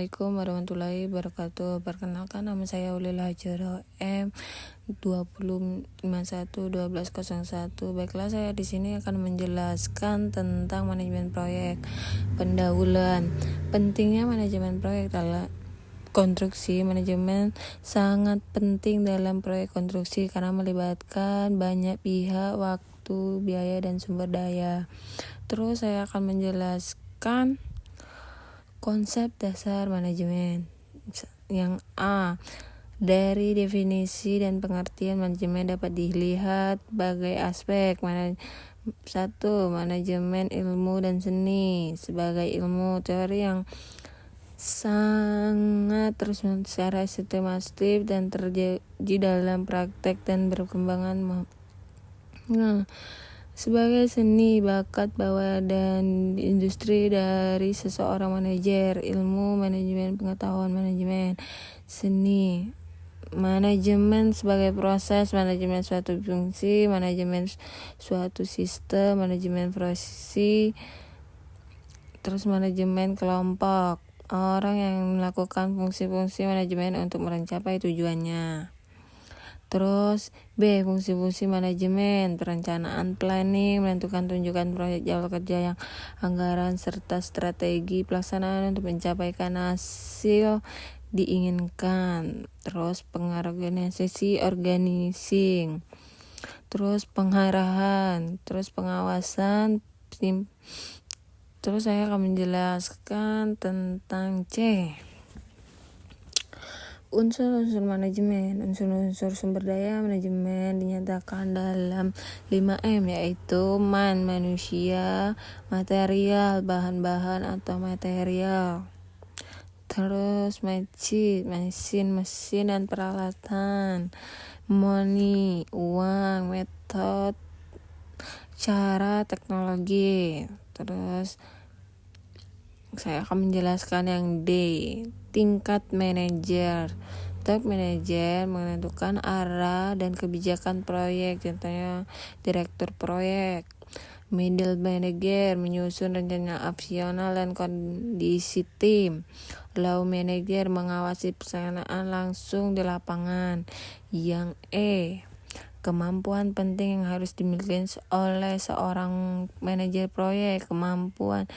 Assalamualaikum warahmatullahi wabarakatuh. Perkenalkan, nama saya Ulil Hajaro M 20511201. Baiklah, saya di sini akan menjelaskan tentang manajemen proyek. Pendahuluan. Pentingnya manajemen proyek dalam konstruksi. Manajemen sangat penting dalam proyek konstruksi karena melibatkan banyak pihak, waktu, biaya, dan sumber daya. Terus saya akan menjelaskan konsep dasar manajemen. Yang A, dari definisi dan pengertian manajemen dapat dilihat sebagai aspek. 1. Manajemen ilmu dan seni. Sebagai ilmu teori yang sangat terus secara sistematis dan terjadi dalam praktek dan berkembangan. Sebagai seni, bakat, bawah, dan industri dari seseorang manajer. Ilmu manajemen, pengetahuan manajemen. Seni, manajemen sebagai proses, manajemen suatu fungsi, manajemen suatu sistem, manajemen prosesi. Terus manajemen kelompok, orang yang melakukan fungsi-fungsi manajemen untuk mencapai tujuannya. Terus B, fungsi-fungsi manajemen, perencanaan, planning, menentukan tunjukan proyek, jadwal kerja yang anggaran, serta strategi pelaksanaan untuk mencapai hasil diinginkan. Terus pengorganisasi, organizing. Terus pengarahan, terus pengawasan. Terus saya akan menjelaskan tentang C. Unsur-unsur manajemen. Unsur-unsur sumber daya manajemen dinyatakan dalam 5M, yaitu manusia, material, bahan-bahan atau material. Terus mesin, dan peralatan. Money, uang, metode, cara, teknologi. Terus saya akan menjelaskan yang D, tingkat manajer. Top manajer menentukan arah dan kebijakan proyek, contohnya direktur proyek. Middle manager menyusun rencana operasional dan kondisi tim. Low manager mengawasi pelaksanaan langsung di lapangan. Yang E, kemampuan penting yang harus dimiliki oleh seorang manajer proyek. Kemampuan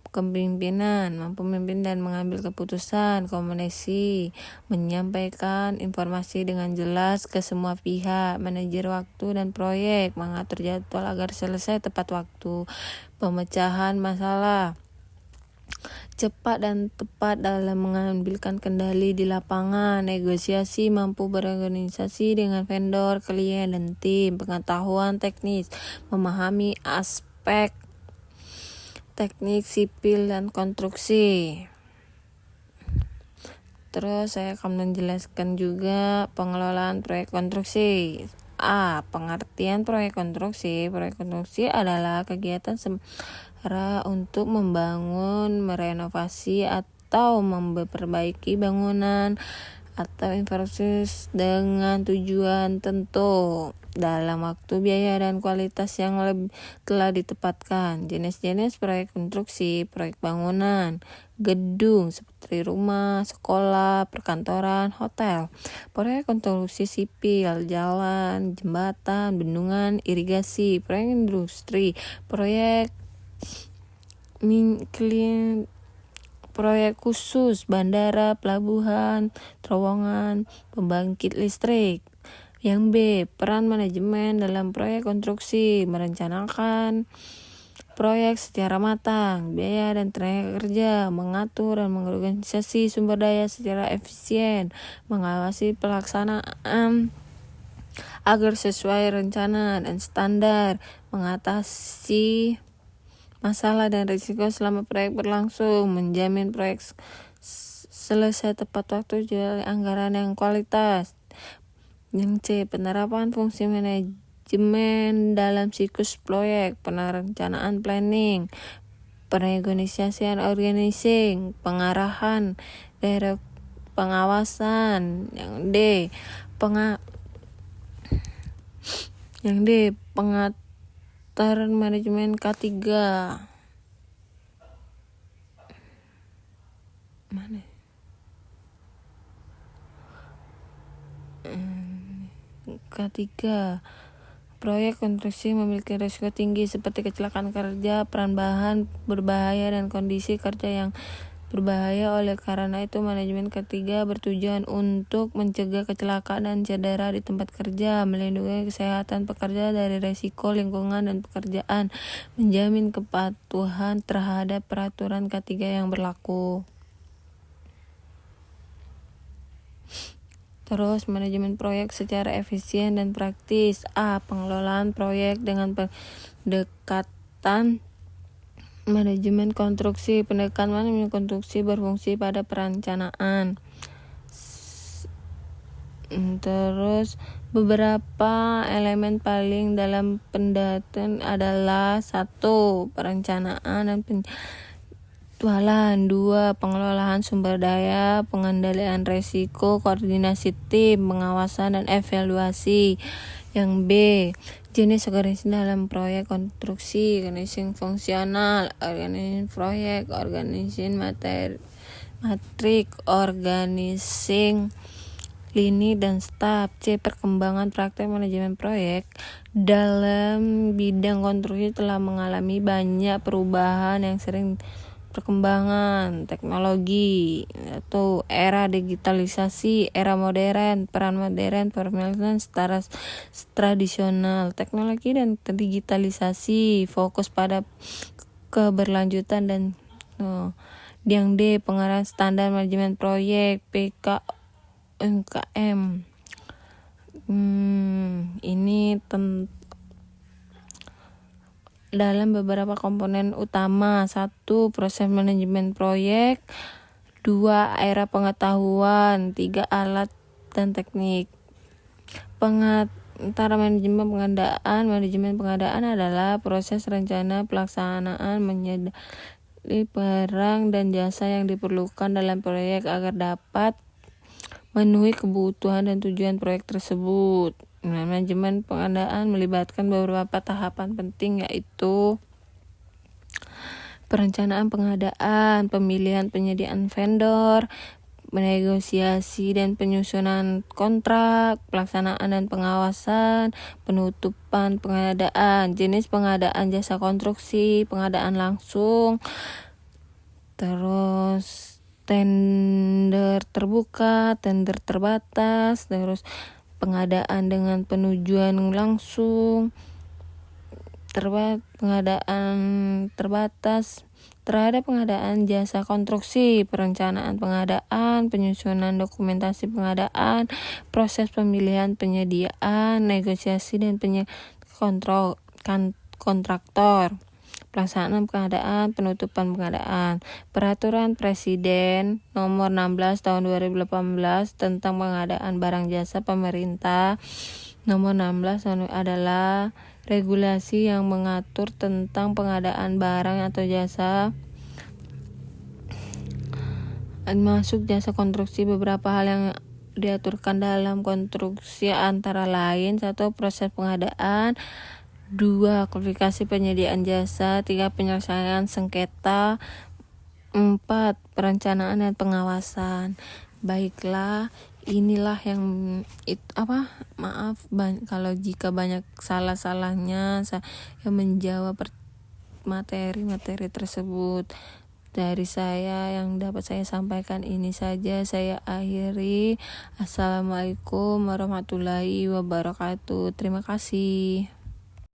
kepemimpinan, mampu memimpin dan mengambil keputusan. Komunikasi, menyampaikan informasi dengan jelas ke semua pihak. Manajer waktu dan proyek, mengatur jadwal agar selesai tepat waktu. Pemecahan masalah, cepat dan tepat dalam mengambilkan kendali di lapangan. Negosiasi, mampu berorganisasi dengan vendor, klien, dan tim. Pengetahuan teknis, memahami aspek teknik sipil dan konstruksi. Terus saya akan menjelaskan juga pengelolaan proyek konstruksi. A, pengertian proyek konstruksi. Proyek konstruksi adalah kegiatan sementara untuk membangun, merenovasi, atau memperbaiki bangunan atau infrastruktur dengan tujuan tentu dalam waktu, biaya, dan kualitas yang telah ditetapkan. Jenis-jenis proyek konstruksi: proyek bangunan gedung seperti rumah, sekolah, perkantoran, hotel. Proyek konstruksi sipil, jalan, jembatan, bendungan, irigasi. Proyek industri, proyek proyek khusus, bandara, pelabuhan, terowongan, pembangkit listrik. Yang B, peran manajemen dalam proyek konstruksi: merencanakan proyek secara matang, biaya dan tenaga kerja, mengatur dan mengorganisasi sumber daya secara efisien, mengawasi pelaksanaan agar sesuai rencana dan standar, mengatasi masalah dan risiko selama proyek berlangsung, menjamin proyek selesai tepat waktu, jual anggaran yang kualitas. Yang C, penerapan fungsi manajemen dalam siklus proyek: perencanaan, planning, penegosiasian, organizing, pengarahan, pengawasan. Yang D, pengaturan manajemen K3. Mana? Ketiga, proyek konstruksi memiliki risiko tinggi seperti kecelakaan kerja, peran bahan berbahaya, dan kondisi kerja yang berbahaya. Oleh karena itu, manajemen ketiga bertujuan untuk mencegah kecelakaan dan cedera di tempat kerja, melindungi kesehatan pekerja dari risiko lingkungan dan pekerjaan, menjamin kepatuhan terhadap peraturan ketiga yang berlaku. Terus, manajemen proyek secara efisien dan praktis. A. Pengelolaan proyek dengan pendekatan manajemen konstruksi. Pendekatan manajemen konstruksi berfungsi pada perencanaan. Terus, beberapa elemen paling dalam pendataan adalah 1. Perencanaan dan penjadwalan. 2. Pengelolaan sumber daya, pengendalian risiko, koordinasi tim, pengawasan dan evaluasi. Yang B, jenis organisasi dalam proyek konstruksi: organisasi fungsional, organisasi proyek, organisasi matrik, organisasi lini dan staf. C. Perkembangan praktek manajemen proyek. Dalam bidang konstruksi telah mengalami banyak perubahan yang sering perkembangan teknologi, yaitu era digitalisasi, era modern, peran modern, pemerintahan secara tradisional. Teknologi dan digitalisasi fokus pada keberlanjutan dan yang D. Pengarahan standar manajemen proyek PKMKM. Ini dalam beberapa komponen utama. 1. Proses manajemen proyek. 2. Era pengetahuan. 3. Alat dan teknik. Antara manajemen pengadaan. Manajemen pengadaan adalah proses rencana pelaksanaan menyediakan barang dan jasa yang diperlukan dalam proyek agar dapat memenuhi kebutuhan dan tujuan proyek tersebut. Manajemen pengadaan melibatkan beberapa tahapan penting, yaitu perencanaan pengadaan, pemilihan penyediaan vendor, negosiasi dan penyusunan kontrak, pelaksanaan dan pengawasan, penutupan pengadaan. Jenis pengadaan: jasa konstruksi, pengadaan langsung, terus tender terbuka, tender terbatas, terus pengadaan dengan penujuan langsung, pengadaan terbatas. Terhadap pengadaan jasa konstruksi, perencanaan pengadaan, penyusunan dokumentasi pengadaan, proses pemilihan penyediaan, negosiasi dan kontraktor, pelaksanaan pengadaan, penutupan pengadaan. Peraturan Presiden Nomor 16 Tahun 2018 tentang pengadaan barang jasa pemerintah Nomor 16 adalah regulasi yang mengatur tentang pengadaan barang atau jasa, masuk jasa konstruksi. Beberapa hal yang diaturkan dalam konstruksi antara lain: 1. Proses pengadaan. 2. Kualifikasi penyediaan jasa. 3. Penyelesaian sengketa. 4. Perencanaan dan pengawasan. Baiklah, inilah yang maaf kalau jika banyak salah-salahnya saya menjawab materi tersebut. Dari saya yang dapat saya sampaikan ini saja, saya akhiri. Assalamualaikum warahmatullahi wabarakatuh. Terima kasih.